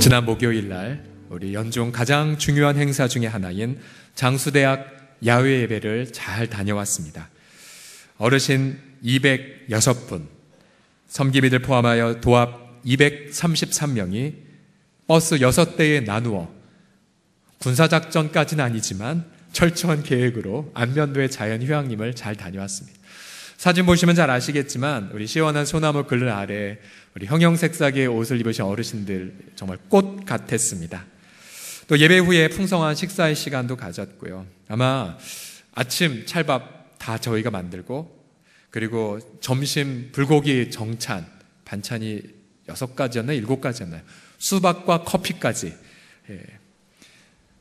지난 목요일 날 우리 연중 가장 중요한 행사 중에 하나인 장수대학 야외 예배를 잘 다녀왔습니다. 어르신 206분, 섬기미들 포함하여 도합 233명이 버스 6대에 나누어 군사작전까지는 아니지만 철저한 계획으로 안면도의 자연휴양림을 잘 다녀왔습니다. 사진 보시면 잘 아시겠지만 우리 시원한 소나무 그늘 아래 우리 형형색색의 옷을 입으신 어르신들 정말 꽃 같았습니다. 또 예배 후에 풍성한 식사의 시간도 가졌고요. 아마 아침 찰밥 다 저희가 만들고, 그리고 점심 불고기 정찬 반찬이 6가지였나요? 7가지였나요? 수박과 커피까지.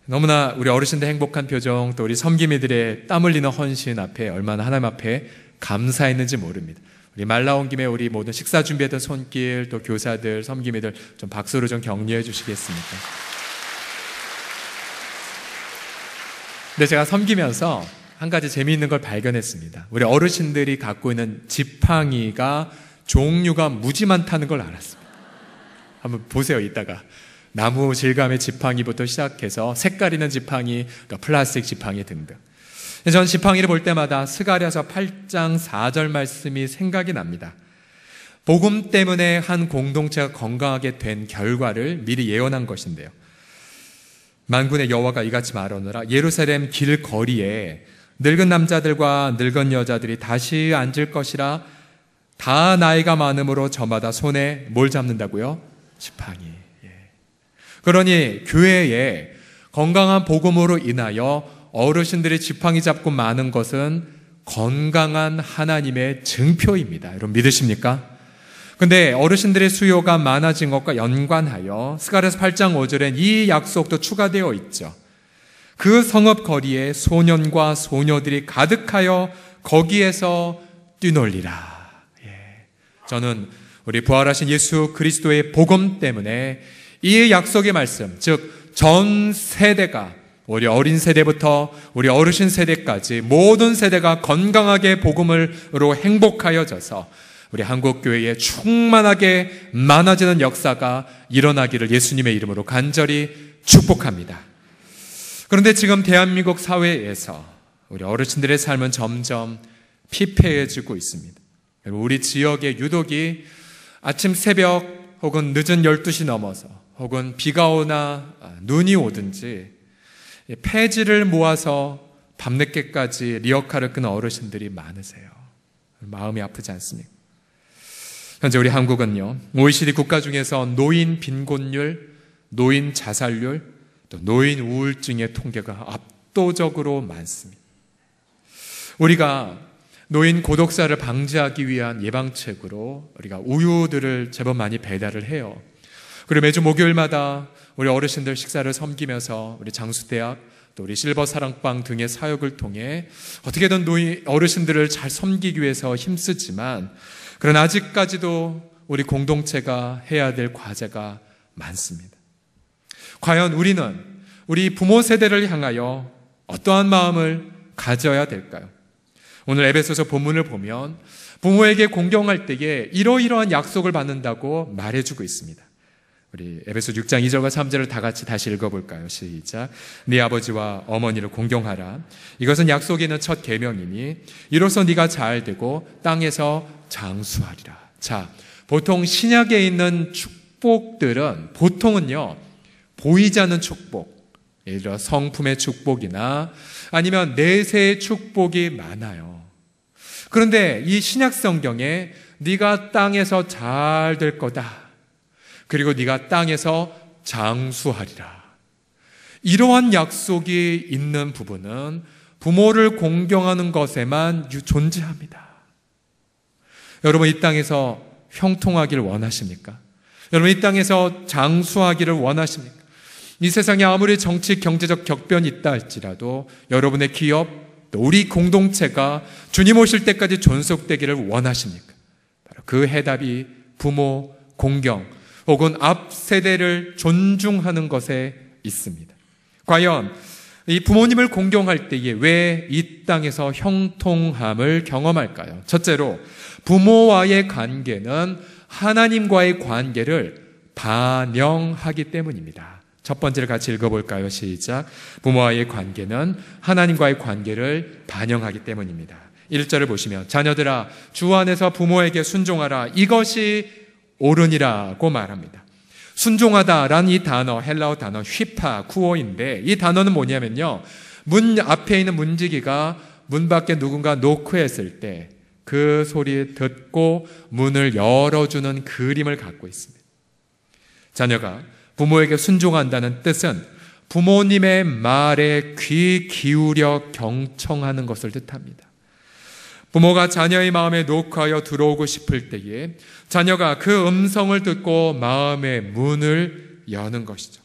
너무나 우리 어르신들 행복한 표정, 또 우리 섬기미들의 땀 흘리는 헌신 앞에 얼마나 하나님 앞에 감사했는지 모릅니다. 우리 말 나온 김에 우리 모든 식사 준비했던 손길, 또 교사들, 섬기미들 좀 박수로 좀 격려해 주시겠습니까? 근데 제가 섬기면서 한 가지 재미있는 걸 발견했습니다. 우리 어르신들이 갖고 있는 지팡이가 종류가 무지 많다는 걸 알았습니다. 한번 보세요, 이따가. 나무 질감의 지팡이부터 시작해서 색깔 있는 지팡이, 또 플라스틱 지팡이 등등. 전 지팡이를 볼 때마다 스가랴서 8장 4절 말씀이 생각이 납니다. 복음 때문에 한 공동체가 건강하게 된 결과를 미리 예언한 것인데요. 만군의 여호와가 이같이 말하노라. 예루살렘 길거리에 늙은 남자들과 늙은 여자들이 다시 앉을 것이라. 다 나이가 많음으로 저마다 손에 뭘 잡는다고요? 지팡이. 그러니 교회에 건강한 복음으로 인하여 어르신들이 지팡이 잡고 많은 것은 건강한 하나님의 증표입니다. 여러분 믿으십니까? 근데 어르신들의 수요가 많아진 것과 연관하여 스가랴서 8장 5절엔 이 약속도 추가되어 있죠. 그 성읍 거리에 소년과 소녀들이 가득하여 거기에서 뛰놀리라. 저는 우리 부활하신 예수 그리스도의 복음 때문에 이 약속의 말씀, 즉 전 세대가, 우리 어린 세대부터 우리 어르신 세대까지 모든 세대가 건강하게 복음으로 행복하여져서 우리 한국교회에 충만하게 많아지는 역사가 일어나기를 예수님의 이름으로 간절히 축복합니다. 그런데 지금 대한민국 사회에서 우리 어르신들의 삶은 점점 피폐해지고 있습니다. 우리 지역의 유독이 아침 새벽 혹은 늦은 12시 넘어서 혹은 비가 오나 눈이 오든지 폐지를 모아서 밤늦게까지 리어카를 끄는 어르신들이 많으세요. 마음이 아프지 않습니까? 현재 우리 한국은요, OECD 국가 중에서 노인 빈곤율, 노인 자살률, 또 노인 우울증의 통계가 압도적으로 많습니다. 우리가 노인 고독사를 방지하기 위한 예방책으로 우리가 우유들을 제법 많이 배달을 해요. 그리고 매주 목요일마다 우리 어르신들 식사를 섬기면서 우리 장수대학, 또 우리 실버 사랑방 등의 사역을 통해 어떻게든 어르신들을 잘 섬기기 위해서 힘쓰지만, 그러나 아직까지도 우리 공동체가 해야 될 과제가 많습니다. 과연 우리는 우리 부모 세대를 향하여 어떠한 마음을 가져야 될까요? 오늘 에베소서 본문을 보면 부모에게 공경할 때에 이러이러한 약속을 받는다고 말해주고 있습니다. 우리 에베소 6장 2절과 3절을 다 같이 다시 읽어볼까요? 시작. 네 아버지와 어머니를 공경하라. 이것은 약속에 있는 첫 계명이니 이로써 네가 잘 되고 땅에서 장수하리라. 자, 보통 신약에 있는 축복들은 보통은요, 보이지 않는 축복, 예를 들어 성품의 축복이나 아니면 내세의 축복이 많아요. 그런데 이 신약 성경에 네가 땅에서 잘 될 거다, 그리고 네가 땅에서 장수하리라, 이러한 약속이 있는 부분은 부모를 공경하는 것에만 존재합니다. 여러분, 이 땅에서 형통하기를 원하십니까? 여러분, 이 땅에서 장수하기를 원하십니까? 이 세상에 아무리 정치, 경제적 격변이 있다 할지라도 여러분의 기업, 또 우리 공동체가 주님 오실 때까지 존속되기를 원하십니까? 바로 그 해답이 부모 공경 혹은 앞 세대를 존중하는 것에 있습니다. 과연 이 부모님을 공경할 때에 왜 이 땅에서 형통함을 경험할까요? 첫째로, 부모와의 관계는 하나님과의 관계를 반영하기 때문입니다. 첫 번째를 같이 읽어볼까요? 시작. 부모와의 관계는 하나님과의 관계를 반영하기 때문입니다. 1절을 보시면 자녀들아 주 안에서 부모에게 순종하라 이것이 옳으니라고 말합니다. 순종하다라는 이 단어, 헬라어 단어 휘파 쿠오인데 이 단어는 뭐냐면요, 문 앞에 있는 문지기가 문 밖에 누군가 노크했을 때 그 소리 듣고 문을 열어주는 그림을 갖고 있습니다. 자녀가 부모에게 순종한다는 뜻은 부모님의 말에 귀 기울여 경청하는 것을 뜻합니다. 부모가 자녀의 마음에 노크하여 들어오고 싶을 때에 자녀가 그 음성을 듣고 마음의 문을 여는 것이죠.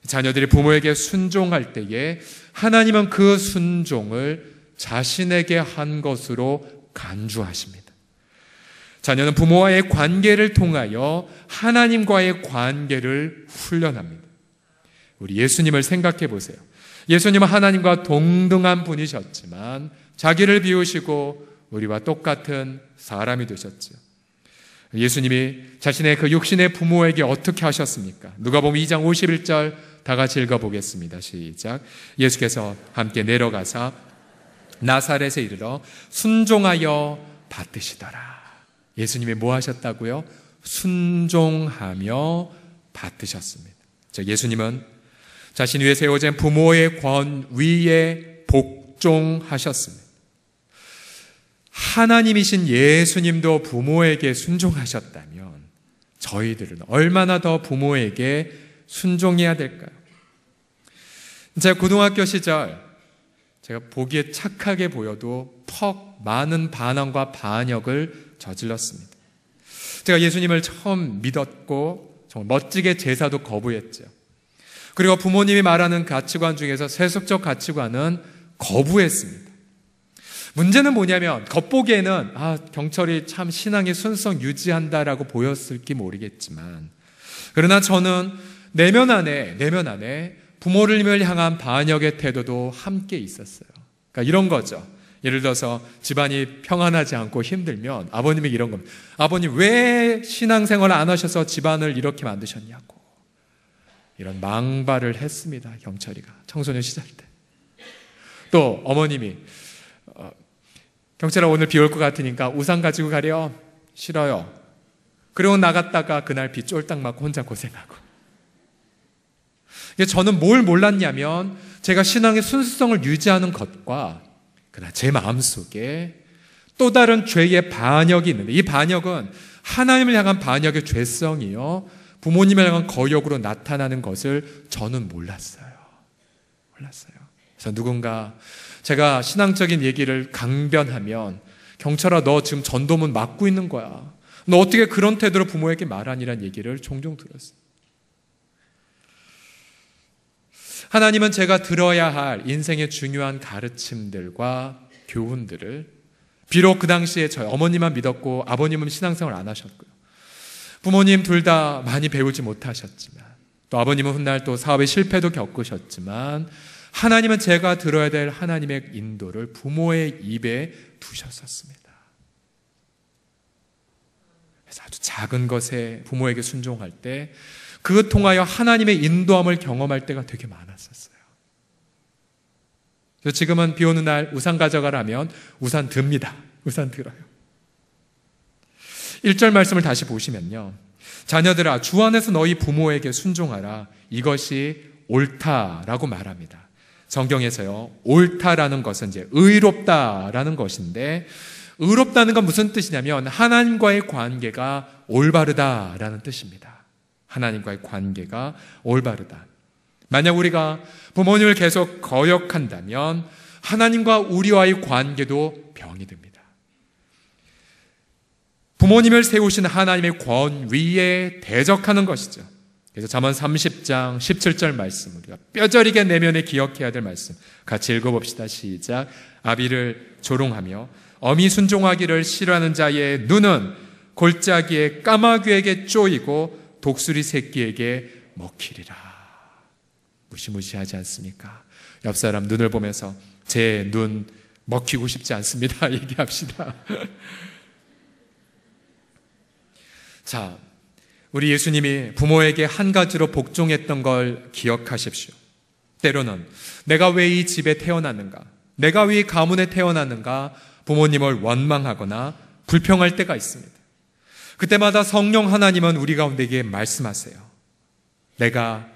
자녀들이 부모에게 순종할 때에 하나님은 그 순종을 자신에게 한 것으로 간주하십니다. 자녀는 부모와의 관계를 통하여 하나님과의 관계를 훈련합니다. 우리 예수님을 생각해 보세요. 예수님은 하나님과 동등한 분이셨지만 자기를 비우시고 우리와 똑같은 사람이 되셨죠. 예수님이 자신의 그 육신의 부모에게 어떻게 하셨습니까? 누가복음 2장 51절 다 같이 읽어보겠습니다. 시작. 예수께서 함께 내려가사 나사렛에 이르러 순종하여 받드시더라. 예수님이 뭐 하셨다고요? 순종하며 받드셨습니다. 예수님은 자신 위에 세워진 부모의 권위에 복종하셨습니다. 하나님이신 예수님도 부모에게 순종하셨다면 저희들은 얼마나 더 부모에게 순종해야 될까요? 제가 고등학교 시절 제가 보기에 착하게 보여도 퍽 많은 반항과 반역을 저질렀습니다. 제가 예수님을 처음 믿었고 정말 멋지게 제사도 거부했죠. 그리고 부모님이 말하는 가치관 중에서 세속적 가치관은 거부했습니다. 문제는 뭐냐면 겉보기에는 경철이 참 신앙의 순성 유지한다라고 보였을지 모르겠지만 그러나 저는 내면 안에 부모님을 향한 반역의 태도도 함께 있었어요. 그러니까 이런 거죠. 예를 들어서 집안이 평안하지 않고 힘들면 아버님이 이런 겁니다. 아버님 왜 신앙생활을 안 하셔서 집안을 이렇게 만드셨냐고. 이런 망발을 했습니다. 경철이가 청소년 시절 때. 또 어머님이 경철아 오늘 비 올 것 같으니까 우산 가지고 가려. 싫어요. 그리고 나갔다가 그날 비 쫄딱 맞고 혼자 고생하고. 저는 뭘 몰랐냐면 제가 신앙의 순수성을 유지하는 것과 그러나 제 마음속에 또 다른 죄의 반역이 있는데 이 반역은 하나님을 향한 반역의 죄성이요 부모님을 향한 거역으로 나타나는 것을 저는 몰랐어요. 그래서 누군가 제가 신앙적인 얘기를 강변하면 경철아 너 지금 전도문 막고 있는 거야. 너 어떻게 그런 태도로 부모에게 말하니란 얘기를 종종 들었어요. 하나님은 제가 들어야 할 인생의 중요한 가르침들과 교훈들을 비록 그 당시에 저희 어머니만 믿었고 아버님은 신앙생활 안 하셨고요. 부모님 둘 다 많이 배우지 못하셨지만 또 아버님은 훗날 또 사업의 실패도 겪으셨지만 하나님은 제가 들어야 될 하나님의 인도를 부모의 입에 두셨었습니다. 그래서 아주 작은 것에 부모에게 순종할 때 그것 통하여 하나님의 인도함을 경험할 때가 되게 많았었어요. 그래서 지금은 비 오는 날 우산 가져가라면 우산 듭니다. 우산 들어요. 1절 말씀을 다시 보시면요. 자녀들아 주 안에서 너희 부모에게 순종하라. 이것이 옳다라고 말합니다. 성경에서요. 옳다라는 것은 이제 의롭다라는 것인데 의롭다는 건 무슨 뜻이냐면 하나님과의 관계가 올바르다라는 뜻입니다. 하나님과의 관계가 올바르다. 만약 우리가 부모님을 계속 거역한다면 하나님과 우리와의 관계도 병이 듭니다. 부모님을 세우신 하나님의 권위에 대적하는 것이죠. 그래서 잠언 30장 17절 말씀 우리가 뼈저리게 내면에 기억해야 될 말씀 같이 읽어봅시다. 시작. 아비를 조롱하며 어미 순종하기를 싫어하는 자의 눈은 골짜기에 까마귀에게 쪼이고 독수리 새끼에게 먹히리라. 무시무시하지 않습니까? 옆 사람 눈을 보면서 제 눈 먹히고 싶지 않습니다. 얘기합시다. 자, 우리 예수님이 부모에게 한 가지로 복종했던 걸 기억하십시오. 때로는 내가 왜 이 집에 태어났는가, 내가 왜 이 가문에 태어났는가 부모님을 원망하거나 불평할 때가 있습니다. 그때마다 성령 하나님은 우리 가운데에게 말씀하세요. 내가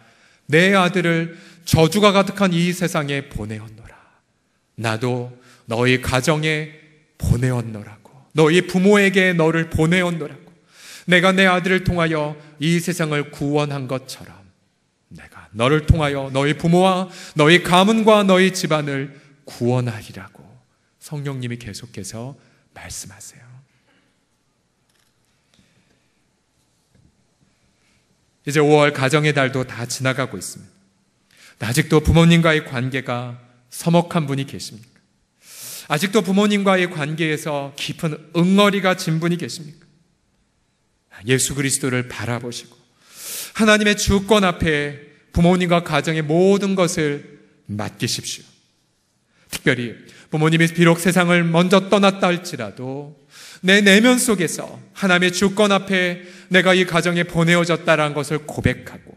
내 아들을 저주가 가득한 이 세상에 보내었노라. 나도 너희 가정에 보내었노라고. 너희 부모에게 너를 보내었노라고. 내가 내 아들을 통하여 이 세상을 구원한 것처럼 내가 너를 통하여 너희 부모와 너희 가문과 너희 집안을 구원하리라고 성령님이 계속해서 말씀하세요. 이제 5월 가정의 달도 다 지나가고 있습니다. 아직도 부모님과의 관계가 서먹한 분이 계십니까? 아직도 부모님과의 관계에서 깊은 응어리가 진 분이 계십니까? 예수 그리스도를 바라보시고 하나님의 주권 앞에 부모님과 가정의 모든 것을 맡기십시오. 특별히 부모님이 비록 세상을 먼저 떠났다 할지라도 내 내면 속에서 하나님의 주권 앞에 내가 이 가정에 보내어졌다는 것을 고백하고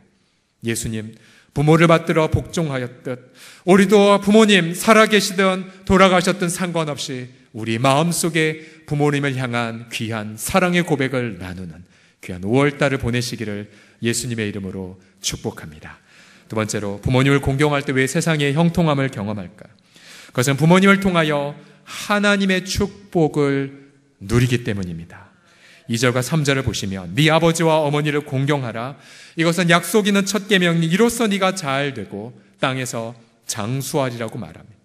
예수님 부모를 받들어 복종하였듯 우리도 부모님 살아계시든 돌아가셨든 상관없이 우리 마음속에 부모님을 향한 귀한 사랑의 고백을 나누는 귀한 5월달을 보내시기를 예수님의 이름으로 축복합니다. 두 번째로 부모님을 공경할 때 왜 세상의 형통함을 경험할까? 그것은 부모님을 통하여 하나님의 축복을 누리기 때문입니다. 2절과 3절을 보시면 네 아버지와 어머니를 공경하라. 이것은 약속 있는 첫 계명이 이로써 네가 잘 되고 땅에서 장수하리라고 말합니다.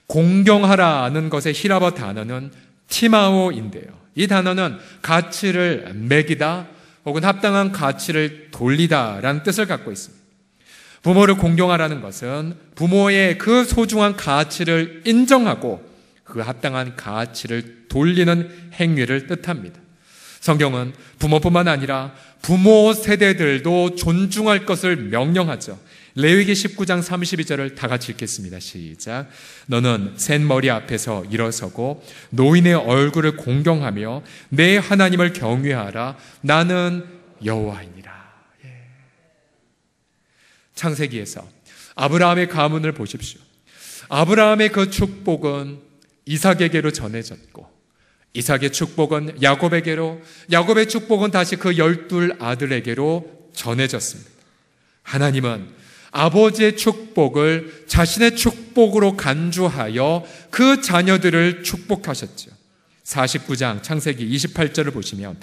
공경하라는 것의 히라버 단어는 티마오인데요. 이 단어는 가치를 매기다 혹은 합당한 가치를 돌리다라는 뜻을 갖고 있습니다. 부모를 공경하라는 것은 부모의 그 소중한 가치를 인정하고 그 합당한 가치를 돌리는 행위를 뜻합니다. 성경은 부모뿐만 아니라 부모 세대들도 존중할 것을 명령하죠. 레위기 19장 32절을 다 같이 읽겠습니다. 시작. 너는 센 머리 앞에서 일어서고 노인의 얼굴을 공경하며 내 하나님을 경외하라. 나는 여호와이니라. 창세기에서 아브라함의 가문을 보십시오. 아브라함의 그 축복은 이삭에게로 전해졌고 이삭의 축복은 야곱에게로, 야곱의 축복은 다시 그 12아들에게로 전해졌습니다. 하나님은 아버지의 축복을 자신의 축복으로 간주하여 그 자녀들을 축복하셨죠. 49장 창세기 28절을 보시면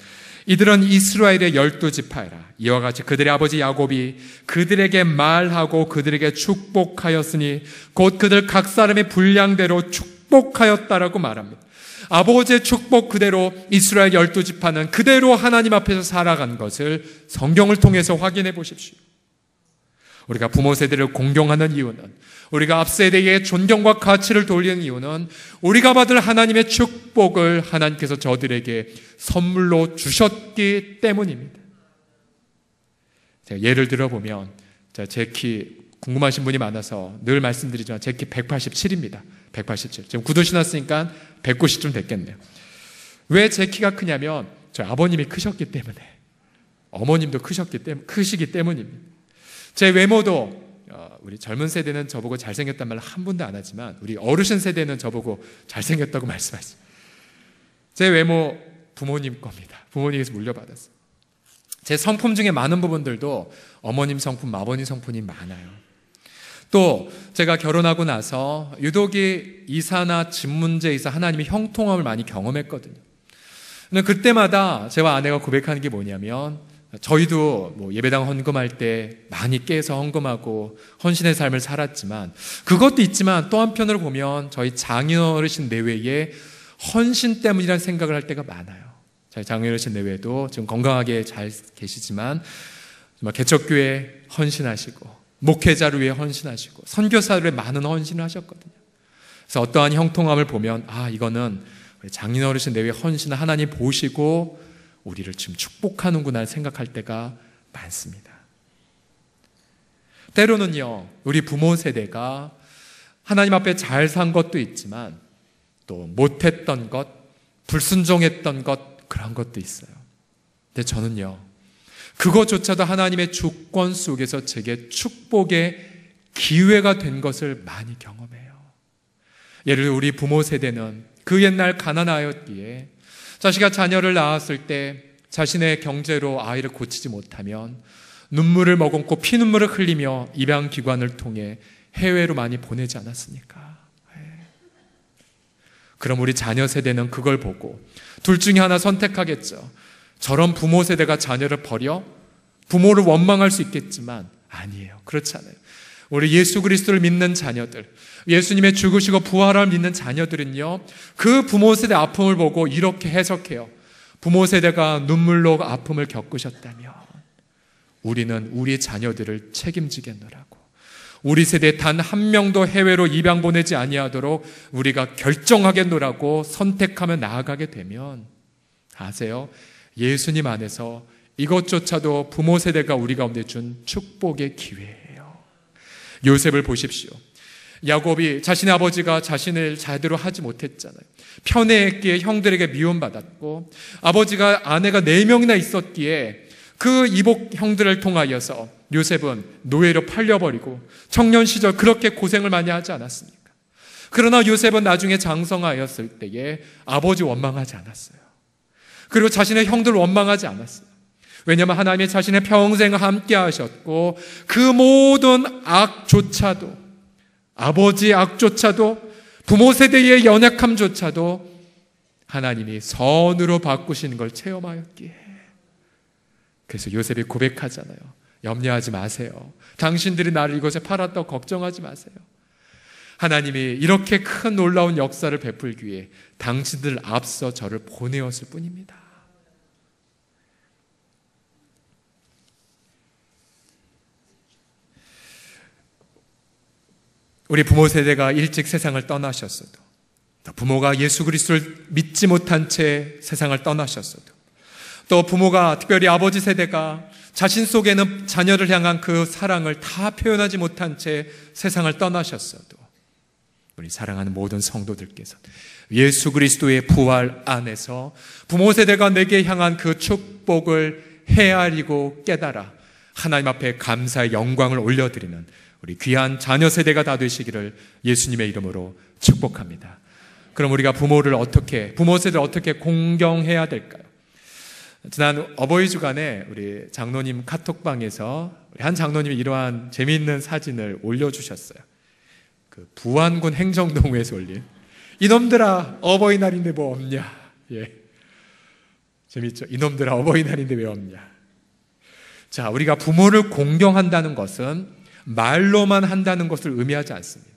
이들은 이스라엘의 12지파라. 이와 같이 그들의 아버지 야곱이 그들에게 말하고 그들에게 축복하였으니 곧 그들 각 사람의 분량대로 축복하였다라고 말합니다. 아버지의 축복 그대로 이스라엘 12지파는 그대로 하나님 앞에서 살아간 것을 성경을 통해서 확인해 보십시오. 우리가 부모 세대를 공경하는 이유는, 우리가 앞 세대의 존경과 가치를 돌리는 이유는 우리가 받을 하나님의 축복을 하나님께서 저들에게 선물로 주셨기 때문입니다. 제가 예를 들어보면 제 키 궁금하신 분이 많아서 늘 말씀드리지만 제 키 187입니다. 187. 지금 구두 신었으니까 190쯤 됐겠네요. 왜 제 키가 크냐면 저희 아버님이 크셨기 때문에, 어머님도 크시기 때문입니다. 제 외모도 우리 젊은 세대는 저보고 잘생겼단 말을 한 번도 안 하지만 우리 어르신 세대는 저보고 잘생겼다고 말씀하시죠. 제 외모 부모님 겁니다. 부모님에서 물려받았어요. 제 성품 중에 많은 부분들도 어머님 성품, 아버님 성품이 많아요. 또 제가 결혼하고 나서 유독이 이사나 집 문제에 있어 하나님의 형통함을 많이 경험했거든요. 근데 그때마다 제와 아내가 고백하는 게 뭐냐면, 저희도 뭐 예배당 헌금할 때 많이 깨서 헌금하고 헌신의 삶을 살았지만, 그것도 있지만 또 한편으로 보면 저희 장인 어르신 내외에 헌신 때문이라는 생각을 할 때가 많아요. 저희 장인 어르신 내외도 지금 건강하게 잘 계시지만 정말 개척교회 헌신하시고 목회자를 위해 헌신하시고 선교사를 위해 많은 헌신을 하셨거든요. 그래서 어떠한 형통함을 보면 이거는 장인 어르신 내외 헌신을 하나님 보시고 우리를 지금 축복하는구나 생각할 때가 많습니다. 때로는요, 우리 부모 세대가 하나님 앞에 잘 산 것도 있지만 또 못했던 것, 불순종했던 것, 그런 것도 있어요. 근데 저는요, 그것조차도 하나님의 주권 속에서 제게 축복의 기회가 된 것을 많이 경험해요. 예를 들어 우리 부모 세대는 그 옛날 가난하였기에 자식이 자녀를 낳았을 때 자신의 경제로 아이를 고치지 못하면 눈물을 머금고 피눈물을 흘리며 입양기관을 통해 해외로 많이 보내지 않았습니까? 그럼 우리 자녀 세대는 그걸 보고 둘 중에 하나 선택하겠죠. 저런 부모 세대가 자녀를 버려 부모를 원망할 수 있겠지만 아니에요. 그렇지 않아요. 우리 예수 그리스도를 믿는 자녀들, 예수님의 죽으시고 부활을 믿는 자녀들은요, 그 부모 세대 아픔을 보고 이렇게 해석해요. 부모 세대가 눈물로 아픔을 겪으셨다면 우리는 우리 자녀들을 책임지겠노라고. 우리 세대 단 한 명도 해외로 입양 보내지 아니하도록 우리가 결정하겠노라고 선택하며 나아가게 되면 아세요? 예수님 안에서 이것조차도 부모 세대가 우리 가운데 준 축복의 기회예요. 요셉을 보십시오. 야곱이 자신의 아버지가 자신을 제대로 하지 못했잖아요. 편애했기에 형들에게 미움받았고 아버지가 아내가 4명이나 있었기에 그 이복 형들을 통하여서 요셉은 노예로 팔려버리고 청년 시절 그렇게 고생을 많이 하지 않았습니까? 그러나 요셉은 나중에 장성하였을 때에 아버지 원망하지 않았어요. 그리고 자신의 형들을 원망하지 않았어요. 왜냐하면 하나님이 자신의 평생 함께 하셨고 그 모든 악조차도, 아버지의 악조차도, 부모 세대의 연약함조차도 하나님이 선으로 바꾸시는 걸 체험하였기에. 그래서 요셉이 고백하잖아요. 염려하지 마세요. 당신들이 나를 이곳에 팔았다고 걱정하지 마세요. 하나님이 이렇게 큰 놀라운 역사를 베풀기 위해 당신들 앞서 저를 보내었을 뿐입니다. 우리 부모 세대가 일찍 세상을 떠나셨어도, 부모가 예수 그리스도를 믿지 못한 채 세상을 떠나셨어도, 또 부모가 특별히 아버지 세대가 자신 속에는 자녀를 향한 그 사랑을 다 표현하지 못한 채 세상을 떠나셨어도 우리 사랑하는 모든 성도들께서 예수 그리스도의 부활 안에서 부모 세대가 내게 향한 그 축복을 헤아리고 깨달아 하나님 앞에 감사의 영광을 올려드리는 우리 귀한 자녀 세대가 다 되시기를 예수님의 이름으로 축복합니다. 그럼 우리가 부모 세대를 어떻게 공경해야 될까요? 지난 어버이 주간에 우리 장로님 카톡방에서 한 장로님이 이러한 재미있는 사진을 올려주셨어요. 그 부안군 행정동에서 올린 이놈들아 어버이날인데 뭐 없냐. 예, 재밌죠? 이놈들아 어버이날인데 왜 없냐. 자, 우리가 부모를 공경한다는 것은 말로만 한다는 것을 의미하지 않습니다.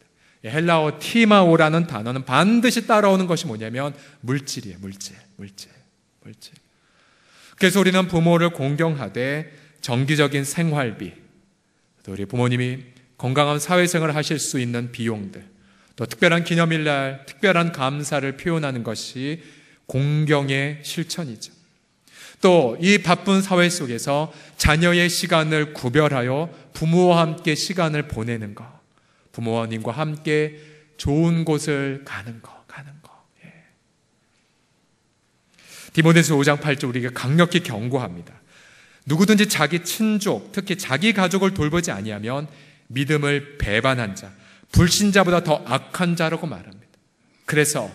헬라어 티마오라는 단어는 반드시 따라오는 것이 뭐냐면 물질이에요. 물질. 그래서 우리는 부모를 공경하되 정기적인 생활비, 또 우리 부모님이 건강한 사회생활을 하실 수 있는 비용들, 또 특별한 기념일날 특별한 감사를 표현하는 것이 공경의 실천이죠. 또 이 바쁜 사회 속에서 자녀의 시간을 구별하여 부모와 함께 시간을 보내는 것, 부모님과 함께 좋은 곳을 가는 것. 디모데서 5장 8절 우리가 강력히 경고합니다. 누구든지 자기 친족, 특히 자기 가족을 돌보지 아니하면 믿음을 배반한 자, 불신자보다 더 악한 자라고 말합니다. 그래서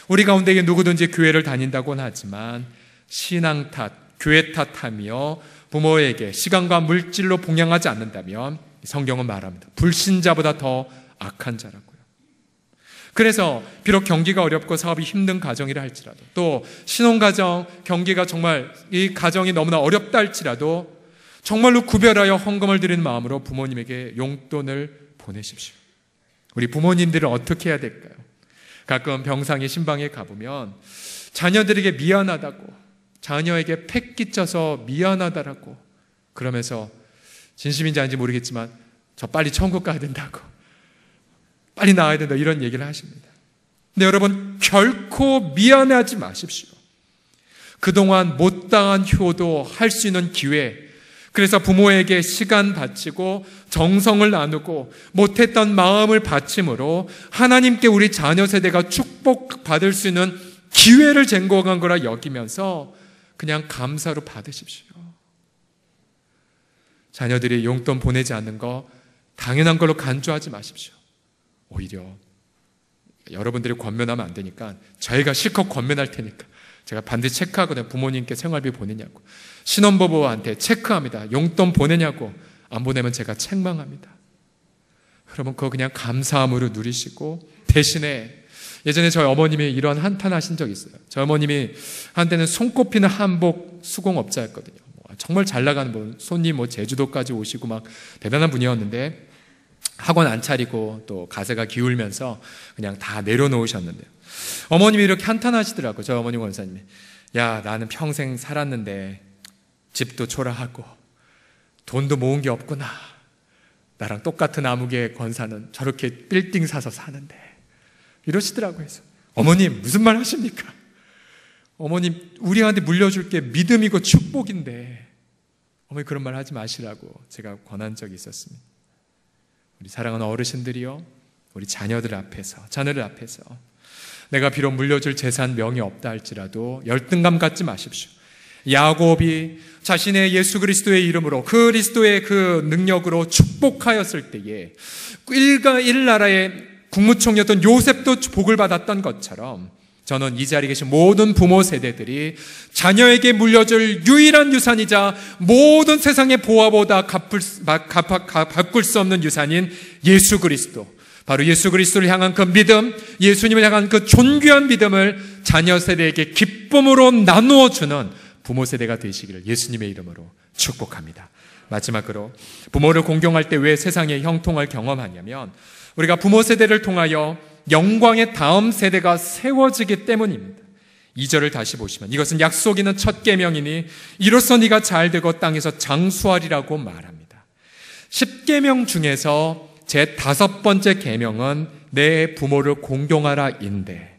우리 가운데 누구든지 교회를 다닌다고는 하지만 신앙 탓, 교회 탓하며 부모에게 시간과 물질로 봉양하지 않는다면 성경은 말합니다. 불신자보다 더 악한 자라고요. 그래서 비록 경기가 어렵고 사업이 힘든 가정이라 할지라도, 또 신혼가정 경기가 정말 이 가정이 너무나 어렵다 할지라도 정말로 구별하여 헌금을 드리는 마음으로 부모님에게 용돈을 보내십시오. 우리 부모님들은 어떻게 해야 될까요? 가끔 병상의 신방에 가보면 자녀들에게 미안하다고, 자녀에게 팩 끼쳐서 미안하다라고 그러면서 진심인지 아닌지 모르겠지만 저 빨리 천국 가야 된다고, 빨리 나와야 된다, 이런 얘기를 하십니다. 근데 여러분, 결코 미안해하지 마십시오. 그동안 못당한 효도 할 수 있는 기회, 그래서 부모에게 시간 바치고 정성을 나누고 못했던 마음을 바침으로 하나님께 우리 자녀 세대가 축복받을 수 있는 기회를 쟁거한 거라 여기면서 그냥 감사로 받으십시오. 자녀들이 용돈 보내지 않는 거 당연한 걸로 간주하지 마십시오. 오히려 여러분들이 권면하면 안 되니까 저희가 실컷 권면할 테니까 제가 반드시 체크하거든요. 부모님께 생활비 보내냐고. 신혼부부한테 체크합니다. 용돈 보내냐고. 안 보내면 제가 책망합니다. 여러분 그거 그냥 감사함으로 누리시고, 대신에 예전에 저희 어머님이 이런 한탄하신 적이 있어요. 저희 어머님이 한때는 손꼽히는 한복 수공업자였거든요. 정말 잘 나가는 분, 손님 제주도까지 오시고 막 대단한 분이었는데 학원 안 차리고 또 가세가 기울면서 그냥 다 내려놓으셨는데요. 어머님이 이렇게 한탄하시더라고요. 저희 어머님 원사님이. 야, 나는 평생 살았는데 집도 초라하고 돈도 모은 게 없구나. 나랑 똑같은 아무개 권사는 저렇게 빌딩 사서 사는데. 이러시더라고요. 그래서 어머님 무슨 말 하십니까? 어머님 우리한테 물려줄 게 믿음이고 축복인데 어머니 그런 말 하지 마시라고 제가 권한 적이 있었습니다. 우리 사랑하는 어르신들이요, 우리 자녀들 앞에서, 자녀들 앞에서 내가 비록 물려줄 재산 명이 없다 할지라도 열등감 갖지 마십시오. 야곱이 자신의 예수 그리스도의 이름으로, 그리스도의 그 능력으로 축복하였을 때에 일나라의 국무총리였던 요셉도 복을 받았던 것처럼 저는 이 자리에 계신 모든 부모 세대들이 자녀에게 물려줄 유일한 유산이자 모든 세상의 보화보다 바꿀 수 없는 유산인 예수 그리스도, 바로 예수 그리스도를 향한 그 믿음, 예수님을 향한 그 존귀한 믿음을 자녀 세대에게 기쁨으로 나누어 주는 부모 세대가 되시기를 예수님의 이름으로 축복합니다. 마지막으로 부모를 공경할 때 왜 세상의 형통을 경험하냐면 우리가 부모 세대를 통하여 영광의 다음 세대가 세워지기 때문입니다. 2절을 다시 보시면 이것은 약속 있는 첫 계명이니 이로써 네가 잘되고 땅에서 장수하리라고 말합니다. 10계명 중에서 제 5번째 계명은 내 부모를 공경하라인데,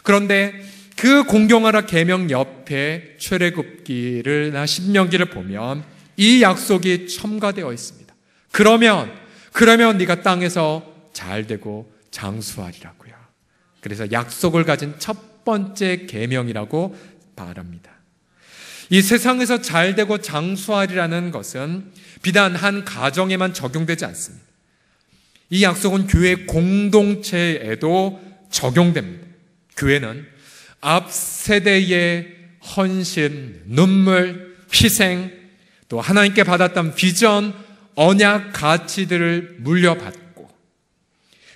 그런데 그 공경하라 계명 옆에 출애굽기나 신명기를 보면 이 약속이 첨가되어 있습니다. 그러면 네가 땅에서 잘되고 장수하리라고요. 그래서 약속을 가진 첫 번째 계명이라고 말합니다. 이 세상에서 잘되고 장수하리라는 것은 비단 한 가정에만 적용되지 않습니다. 이 약속은 교회 공동체에도 적용됩니다. 교회는 앞 세대의 헌신, 눈물, 희생, 또 하나님께 받았던 비전, 언약, 가치들을 물려받고,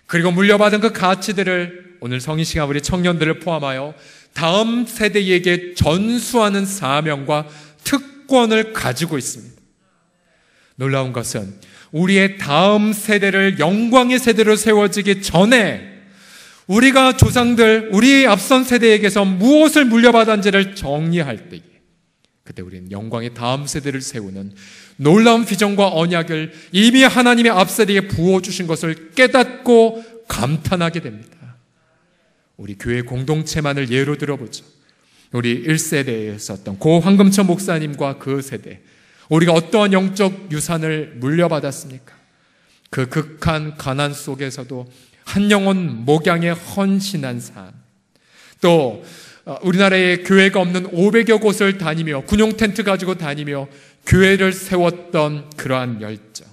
그리고 물려받은 그 가치들을 오늘 성인 시간 우리 청년들을 포함하여 다음 세대에게 전수하는 사명과 특권을 가지고 있습니다. 놀라운 것은 우리의 다음 세대를 영광의 세대로 세워지기 전에 우리가 조상들, 우리 앞선 세대에게서 무엇을 물려받았는지를 정리할 때에 그때 우리는 영광의 다음 세대를 세우는 놀라운 비전과 언약을 이미 하나님의 앞세대에 부어주신 것을 깨닫고 감탄하게 됩니다. 우리 교회 공동체만을 예로 들어보죠. 우리 1세대에 있었던 고 황금천 목사님과 그 세대, 우리가 어떠한 영적 유산을 물려받았습니까? 그 극한 가난 속에서도 한 영혼 목양에 헌신한 삶, 또 우리나라에 교회가 없는 500여 곳을 다니며 군용 텐트 가지고 다니며 교회를 세웠던 그러한 열정.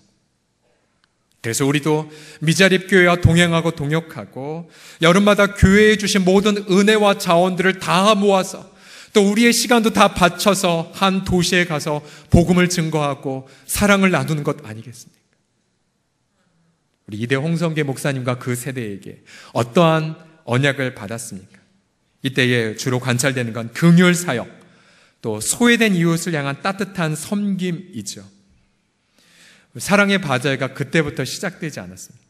그래서 우리도 미자립교회와 동행하고 동역하고 여름마다 교회에 주신 모든 은혜와 자원들을 다 모아서 또 우리의 시간도 다 바쳐서 한 도시에 가서 복음을 증거하고 사랑을 나누는 것 아니겠습니까? 우리 이대 홍성계 목사님과 그 세대에게 어떠한 언약을 받았습니까? 이때에 주로 관찰되는 건 긍휼 사역, 또 소외된 이웃을 향한 따뜻한 섬김이죠. 사랑의 바자회가 그때부터 시작되지 않았습니다.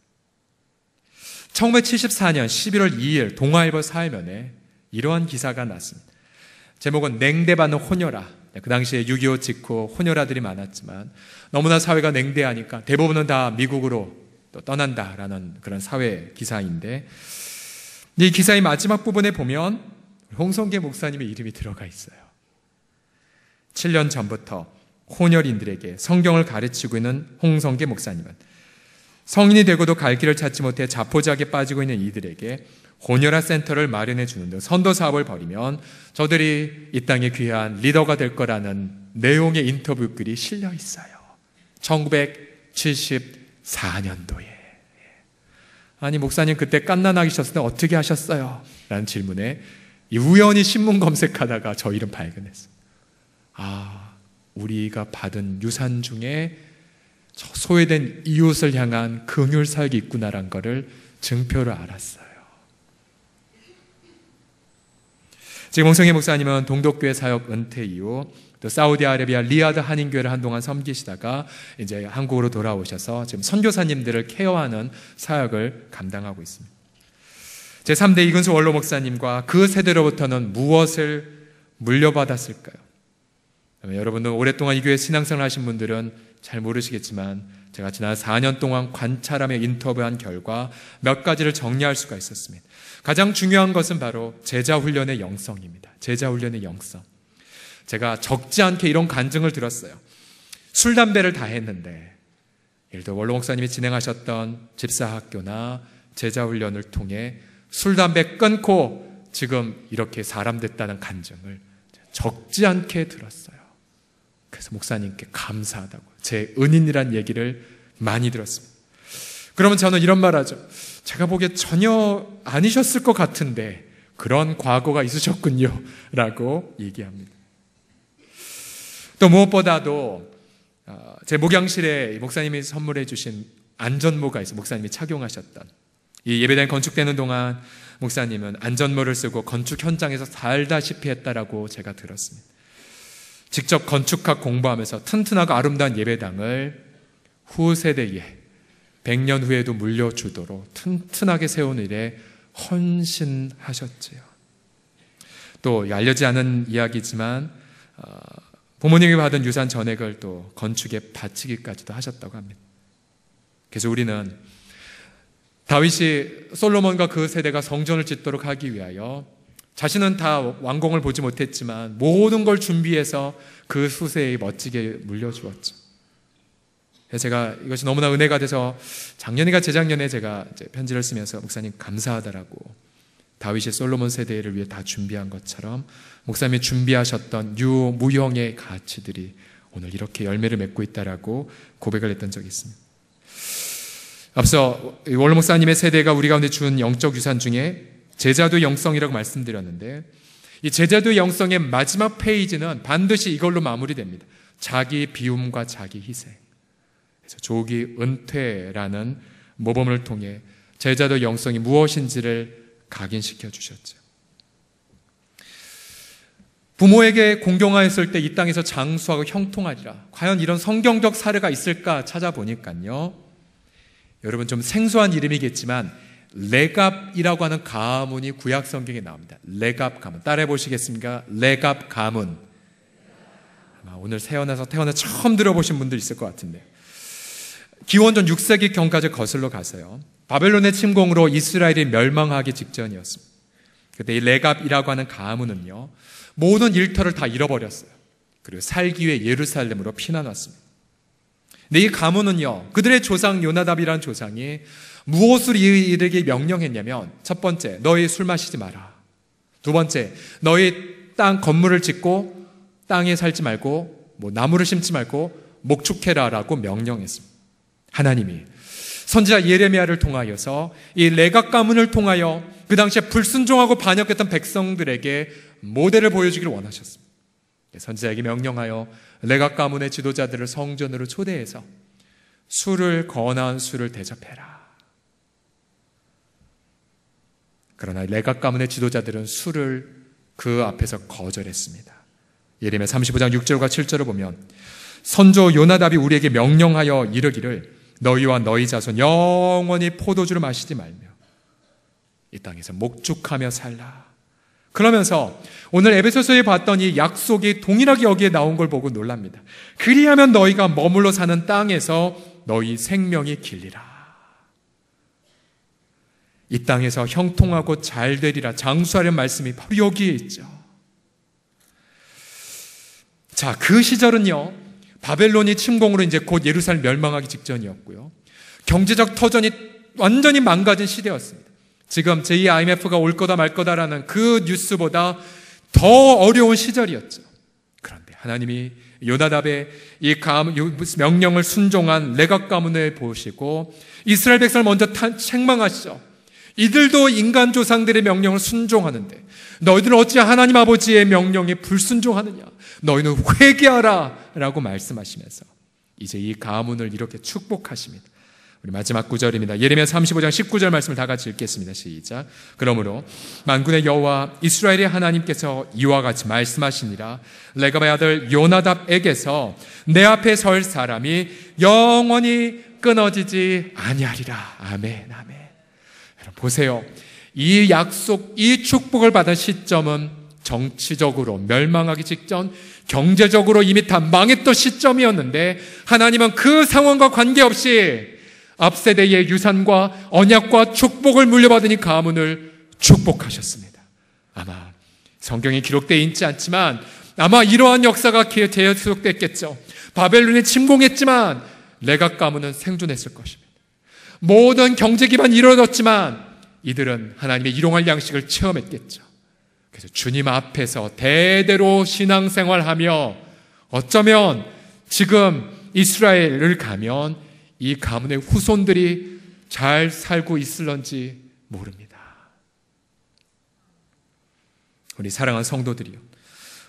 1974년 11월 2일 동아일보 사회면에 이러한 기사가 났습니다. 제목은 냉대받는 혼혈아. 그 당시에 6.25 직후 혼혈아들이 많았지만 너무나 사회가 냉대하니까 대부분은 다 미국으로 또 떠난다라는 그런 사회 기사인데, 이 기사의 마지막 부분에 보면 홍성계 목사님의 이름이 들어가 있어요. 7년 전부터 혼혈인들에게 성경을 가르치고 있는 홍성계 목사님은 성인이 되고도 갈 길을 찾지 못해 자포자기에 빠지고 있는 이들에게 혼혈아 센터를 마련해 주는 등 선도 사업을 벌이면 저들이 이 땅의 귀한 리더가 될 거라는 내용의 인터뷰 글이 실려 있어요. 1974년도에. 아니, 목사님 그때 갓난아기셨을 때 어떻게 하셨어요? 라는 질문에 우연히 신문 검색하다가 저 이름 발견했어요. 아, 우리가 받은 유산 중에 소외된 이웃을 향한 긍휼 사역이 있구나라는 것을 증표를 알았어요. 지금 홍성희 목사님은 동독교회 사역 은퇴 이후 또 사우디아라비아 리야드 한인교회를 한동안 섬기시다가 이제 한국으로 돌아오셔서 지금 선교사님들을 케어하는 사역을 감당하고 있습니다. 제3대 이근수 원로 목사님과 그 세대로부터는 무엇을 물려받았을까요? 여러분들 오랫동안 이 교회 신앙생활 하신 분들은 잘 모르시겠지만 제가 지난 4년 동안 관찰하며 인터뷰한 결과 몇 가지를 정리할 수가 있었습니다. 가장 중요한 것은 바로 제자훈련의 영성입니다. 제자훈련의 영성. 제가 적지 않게 이런 간증을 들었어요. 술, 담배를 다 했는데 예를 들어 원로 목사님이 진행하셨던 집사학교나 제자훈련을 통해 술, 담배 끊고 지금 이렇게 사람 됐다는 간증을 적지 않게 들었어요. 그래서 목사님께 감사하다고 제 은인이란 얘기를 많이 들었습니다. 그러면 저는 이런 말 하죠. 제가 보기에 전혀 아니셨을 것 같은데 그런 과거가 있으셨군요 라고 얘기합니다. 또 무엇보다도 제 목양실에 목사님이 선물해 주신 안전모가 있어요. 목사님이 착용하셨던. 이 예배당이 건축되는 동안 목사님은 안전모를 쓰고 건축 현장에서 살다시피 했다라고 제가 들었습니다. 직접 건축학 공부하면서 튼튼하고 아름다운 예배당을 후세대에 100년 후에도 물려주도록 튼튼하게 세운 일에 헌신하셨지요. 또 알려지지 않은 이야기지만 부모님이 받은 유산 전액을 또 건축에 바치기까지도 하셨다고 합니다. 그래서 우리는 다윗이 솔로몬과 그 세대가 성전을 짓도록 하기 위하여 자신은 다 완공을 보지 못했지만 모든 걸 준비해서 그 후세에 멋지게 물려주었죠. 제가 이것이 너무나 은혜가 돼서 작년인가 재작년에 제가 이제 편지를 쓰면서 목사님 감사하다라고 다윗이 솔로몬 세대를 위해 다 준비한 것처럼 목사님이 준비하셨던 유무형의 가치들이 오늘 이렇게 열매를 맺고 있다라고 고백을 했던 적이 있습니다. 앞서 원로 목사님의 세대가 우리 가운데 준 영적 유산 중에 제자도 영성이라고 말씀드렸는데 이 제자도 영성의 마지막 페이지는 반드시 이걸로 마무리됩니다. 자기 비움과 자기 희생. 그래서 조기 은퇴라는 모범을 통해 제자도 영성이 무엇인지를 각인시켜 주셨죠. 부모에게 공경하였을 때 이 땅에서 장수하고 형통하리라. 과연 이런 성경적 사례가 있을까 찾아보니까요. 여러분 좀 생소한 이름이겠지만 레갑이라고 하는 가문이 구약 성경에 나옵니다. 레갑 가문. 따라해 보시겠습니까? 레갑 가문. 아마 오늘 태어나서 처음 들어보신 분들 있을 것 같은데 기원전 6세기 경까지 거슬러 가서요. 바벨론의 침공으로 이스라엘이 멸망하기 직전이었습니다. 그때 이 레갑이라고 하는 가문은요. 모든 일터를 다 잃어버렸어요. 그리고 살기 위해 예루살렘으로 피난 왔습니다. 근데 이 가문은요. 그들의 조상 요나답이라는 조상이 무엇을 이들에게 명령했냐면 첫 번째, 너희 술 마시지 마라. 두 번째, 너희 땅 건물을 짓고 땅에 살지 말고 나무를 심지 말고 목축해라라고 명령했습니다. 하나님이 선지자 예레미야를 통하여서 이 레갑 가문을 통하여 그 당시에 불순종하고 반역했던 백성들에게 모델을 보여주기를 원하셨습니다. 선지자에게 명령하여 레갑 가문의 지도자들을 성전으로 초대해서 건한 술을 대접해라. 그러나 레갑 가문의 지도자들은 술을 그 앞에서 거절했습니다. 예레미야 35장 6절과 7절을 보면 선조 요나답이 우리에게 명령하여 이르기를 너희와 너희 자손 영원히 포도주를 마시지 말며 이 땅에서 목축하며 살라. 그러면서 오늘 에베소서에 봤던 이 약속이 동일하게 여기에 나온 걸 보고 놀랍니다. 그리하면 너희가 머물러 사는 땅에서 너희 생명이 길리라. 이 땅에서 형통하고 잘 되리라 장수하려는 말씀이 바로 여기에 있죠. 자, 그 시절은요. 바벨론이 침공으로 이제 곧 예루살렘 멸망하기 직전이었고요. 경제적 터전이 완전히 망가진 시대였습니다. 지금 제2IMF가 올 거다 말 거다라는 그 뉴스보다 더 어려운 시절이었죠. 그런데 하나님이 요나답의 이 명령을 순종한 레각 가문을 보시고 이스라엘 백성을 먼저 책망하시죠. 이들도 인간 조상들의 명령을 순종하는데 너희들은 어찌 하나님 아버지의 명령에 불순종하느냐? 너희는 회개하라 라고 말씀하시면서 이제 이 가문을 이렇게 축복하십니다. 우리 마지막 구절입니다. 예레미야 35장 19절 말씀을 다 같이 읽겠습니다. 시작. 그러므로 만군의 여호와 이스라엘의 하나님께서 이와 같이 말씀하시니라. 레갑의 아들 요나답에게서 내 앞에 설 사람이 영원히 끊어지지 아니하리라. 아멘, 아멘. 여러분 보세요. 이 약속, 이 축복을 받은 시점은 정치적으로 멸망하기 직전, 경제적으로 이미 다 망했던 시점이었는데 하나님은 그 상황과 관계없이 앞세대의 유산과 언약과 축복을 물려받은 이 가문을 축복하셨습니다. 아마 성경에 기록되어 있지 않지만 아마 이러한 역사가 계속됐겠죠. 바벨론이 침공했지만 레각 가문은 생존했을 것입니다. 모든 경제 기반이 이루어졌지만 이들은 하나님의 일용할 양식을 체험했겠죠. 그래서 주님 앞에서 대대로 신앙생활하며 어쩌면 지금 이스라엘을 가면 이 가문의 후손들이 잘 살고 있을런지 모릅니다. 우리 사랑하는 성도들이요,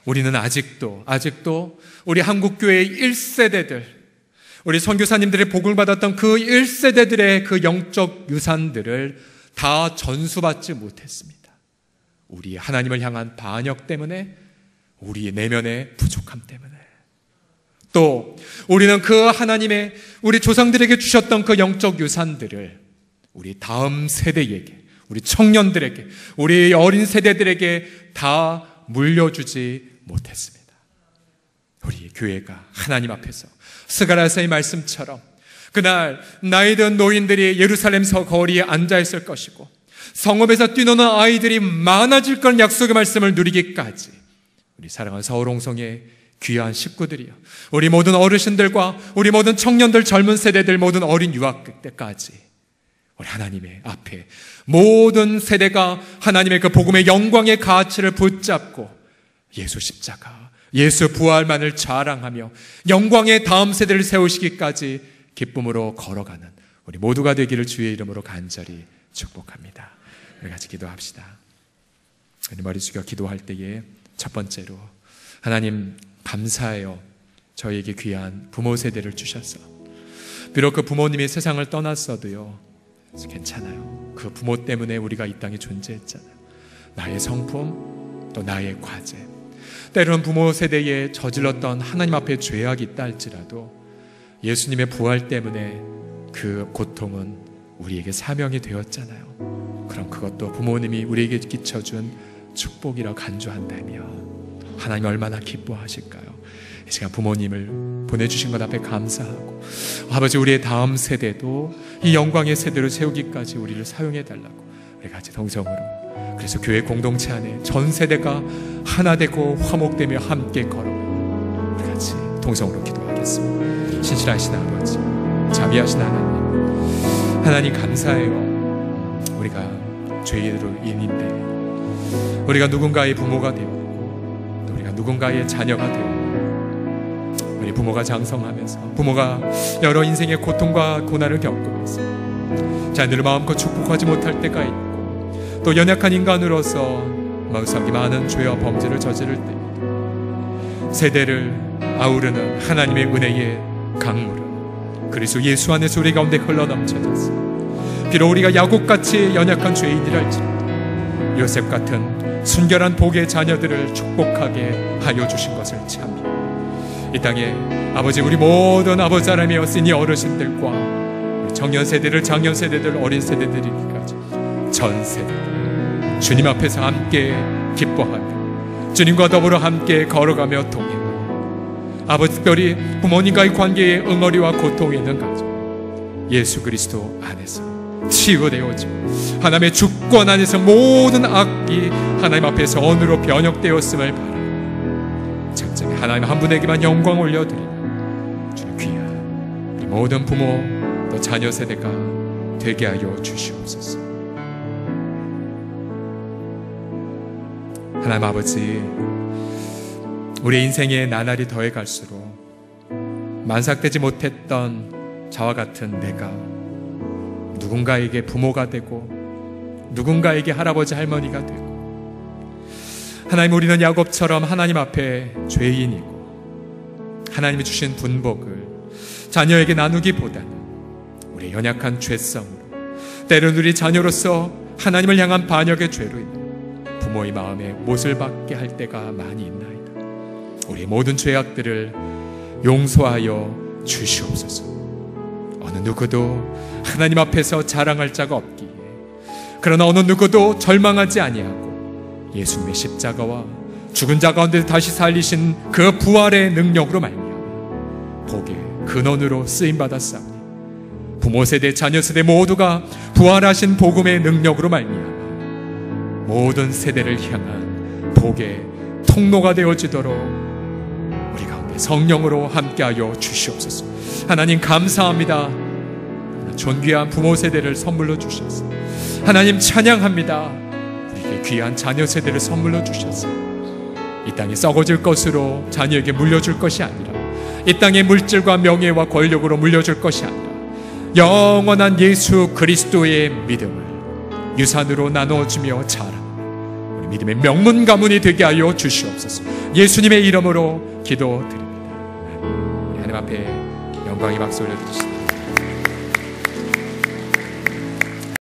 우리는 아직도 우리 한국교회의 1세대들, 우리 선교사님들의 복을 받았던 그 1세대들의 그 영적 유산들을 다 전수받지 못했습니다. 우리 하나님을 향한 반역 때문에, 우리 내면의 부족함 때문에, 또 우리는 그 하나님의 우리 조상들에게 주셨던 그 영적 유산들을 우리 다음 세대에게, 우리 청년들에게, 우리 어린 세대들에게 다 물려주지 못했습니다. 우리 교회가 하나님 앞에서 스가랴서의 말씀처럼 그날 나이든 노인들이 예루살렘 거리에 앉아있을 것이고 성읍에서 뛰노는 아이들이 많아질 건 약속의 말씀을 누리기까지 우리 사랑하는 서울홍성의 귀한 식구들이요, 우리 모든 어르신들과 우리 모든 청년들, 젊은 세대들, 모든 어린 유학 때까지 우리 하나님의 앞에 모든 세대가 하나님의 그 복음의 영광의 가치를 붙잡고 예수 십자가, 예수 부활만을 자랑하며 영광의 다음 세대를 세우시기까지 기쁨으로 걸어가는 우리 모두가 되기를 주의 이름으로 간절히 축복합니다. 우리 같이 기도합시다. 우리 머리 숙여 기도할 때에 첫 번째로 하나님 감사해요. 저희에게 귀한 부모 세대를 주셔서 비록 그 부모님이 세상을 떠났어도요 괜찮아요. 그 부모 때문에 우리가 이 땅에 존재했잖아요. 나의 성품, 또 나의 과제, 때로는 부모 세대에 저질렀던 하나님 앞에 죄악이 있다 할지라도 예수님의 부활 때문에 그 고통은 우리에게 사명이 되었잖아요. 그럼 그것도 부모님이 우리에게 끼쳐준 축복이라 간주한다며 하나님 얼마나 기뻐하실까요? 이 시간 부모님을 보내주신 것 앞에 감사하고, 아버지 우리의 다음 세대도 이 영광의 세대로 세우기까지 우리를 사용해달라고 우리 같이 동성으로, 그래서 교회 공동체 안에 전 세대가 하나 되고 화목되며 함께 걸어가고 우리 같이 동성으로 기도하겠습니다. 신실하신 아버지, 자비하신 하나님 감사해요. 우리가 죄로 인인데 우리가 누군가의 부모가 되었고 또 우리가 누군가의 자녀가 되었고, 우리 부모가 장성하면서 부모가 여러 인생의 고통과 고난을 겪으면서 자녀를 마음껏 축복하지 못할 때가 있고, 또 연약한 인간으로서 마구잡이 많은 죄와 범죄를 저지를 때에도 세대를 아우르는 하나님의 은혜의 강물은 그리스도 예수 안에서 우리 가운데 흘러넘쳐졌어. 비록 우리가 야곱같이 연약한 죄인이랄지라도 요셉 같은 순결한 복의 자녀들을 축복하게 하여 주신 것을 참여 이 땅에 아버지 우리 모든 아버지 하나님이었으니 어르신들과 우리 청년 세대들, 장년 세대들, 어린 세대들이기까지 전 세대 주님 앞에서 함께 기뻐하며 주님과 더불어 함께 걸어가며 동행하며 아버지 특별히 부모님과의 관계에 응어리와 고통이 있는 가정 예수 그리스도 안에서 치유되어지고 하나님의 주권 안에서 모든 악이 하나님 앞에서 언으로 변혁되었음을 바라며 적절히 하나님 한 분에게만 영광 올려드리며 주님 귀한 우리 모든 부모 또 자녀 세대가 되게 하여 주시옵소서. 하나님 아버지, 우리 인생의 나날이 더해갈수록 만삭되지 못했던 저와 같은 내가 누군가에게 부모가 되고 누군가에게 할아버지 할머니가 되고, 하나님, 우리는 야곱처럼 하나님 앞에 죄인이고 하나님이 주신 분복을 자녀에게 나누기보다는 우리의 연약한 죄성으로, 때로는 우리 자녀로서 하나님을 향한 반역의 죄로 인해 부모의 마음에 못을 받게 할 때가 많이 있나이다. 우리의 모든 죄악들을 용서하여 주시옵소서. 어느 누구도 하나님 앞에서 자랑할 자가 없기에, 그러나 어느 누구도 절망하지 아니하고 예수님의 십자가와 죽은 자 가운데 다시 살리신 그 부활의 능력으로 말미암아 복의 근원으로 쓰임받았사오니, 부모 세대, 자녀 세대 모두가 부활하신 복음의 능력으로 말미암아 모든 세대를 향한 복의 통로가 되어지도록 우리 가운데 성령으로 함께하여 주시옵소서. 하나님, 감사합니다. 존귀한 부모 세대를 선물로 주셨어. 하나님, 찬양합니다. 우리에게 귀한 자녀 세대를 선물로 주셨어. 이 땅에 썩어질 것으로 자녀에게 물려줄 것이 아니라, 이 땅의 물질과 명예와 권력으로 물려줄 것이 아니라 영원한 예수 그리스도의 믿음을 유산으로 나눠주며 자라는 우리 믿음의 명문 가문이 되게 하여 주시옵소서. 예수님의 이름으로 기도드립니다. 하나님 앞에 영광의 박수 올려드리시옵소서.